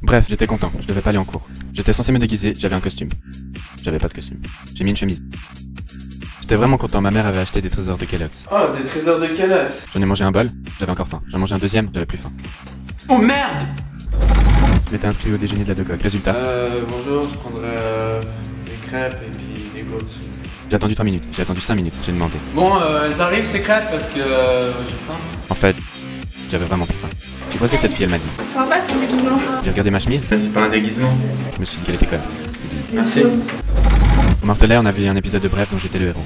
Bref, j'étais content, je devais pas aller en cours. J'étais censé me déguiser, j'avais un costume. J'avais pas de costume. J'ai mis une chemise. J'étais vraiment content, ma mère avait acheté des trésors de Kellogg's. Oh, des trésors de Kellogg's. J'en ai mangé un bol, j'avais encore faim. J'en mangé un deuxième, j'avais plus faim. Oh merde! Je m'étais inscrit au déjeuner de la Docoque. Résultat, Bonjour, je prendrais des crêpes et puis des gaufres. j'ai attendu 3 minutes, j'ai attendu 5 minutes, j'ai demandé. Bon, elles arrivent ces crêpes parce que j'ai faim. En fait, j'avais vraiment plus faim. J'ai croisé cette fille, elle m'a dit. Sympa ton déguisement. J'ai regardé ma chemise, C'est pas un déguisement. je me suis dit qu'elle était conne. Merci. Au Martelet, on avait un épisode de Bref dont j'étais le héros.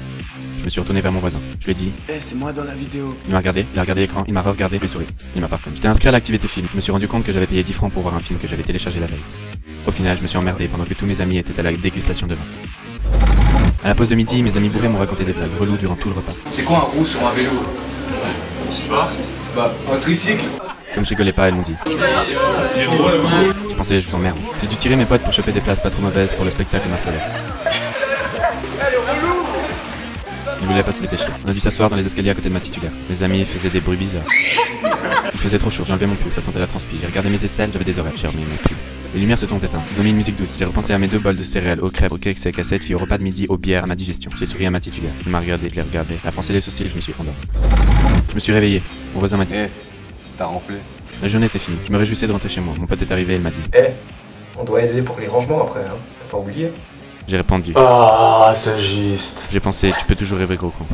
Je me suis retourné vers mon voisin. Je lui ai dit, C'est moi dans la vidéo. il m'a regardé, il a regardé l'écran, il m'a re-regardé, je lui ai souri. Il m'a pas reconnu. J'étais inscrit à l'activité film. Je me suis rendu compte que j'avais payé 10 francs pour voir un film que j'avais téléchargé la veille. Au final, je me suis emmerdé pendant que tous mes amis étaient à la dégustation de vin. À la pause de midi, mes amis bourrés m'ont raconté des blagues reloues durant tout le repas. C'est quoi un roux sur un vélo? Je sais pas. Bah, un tricycle. Comme je rigolais pas, elles m'ont dit. Je pensais, je vous emmerde. J'ai dû tirer mes potes pour choper des places pas trop mauvaises pour le spectacle Martelet. Ils voulaient pas se dépêcher. On a dû s'asseoir dans les escaliers à côté de ma titulaire. Mes amis faisaient des bruits bizarres. Il faisait trop chaud, j'ai enlevé mon pull, ça sentait la transpi. J'ai regardé mes aisselles, j'avais des oreilles, j'ai remis mon pull. Les lumières se sont éteintes. Ils ont mis une musique douce. J'ai repensé à mes 2 bols de céréales, aux crêpes, aux cakes et cassettes, puis au repas de midi, aux bières, à ma digestion. J'ai souri à ma titulaire. Il m'a regardé, je l'ai regardé. Elle a froncé les sourcils, je me suis endormi. Je me suis réveillé. Mon voisin m'a dit. T'as rempli. La journée était finie. Je me réjouissais de rentrer chez moi. Mon pote est arrivé, il m'a dit. On doit aider pour les rangements après, hein. Faut pas oublier. J'ai répondu. Ah, c'est juste. J'ai pensé, tu peux toujours rêver gros con.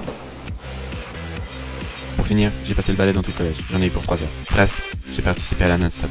Pour finir, j'ai passé le balai dans tout le collège. J'en ai eu pour 3 heures. Bref, j'ai participé à la non-stop.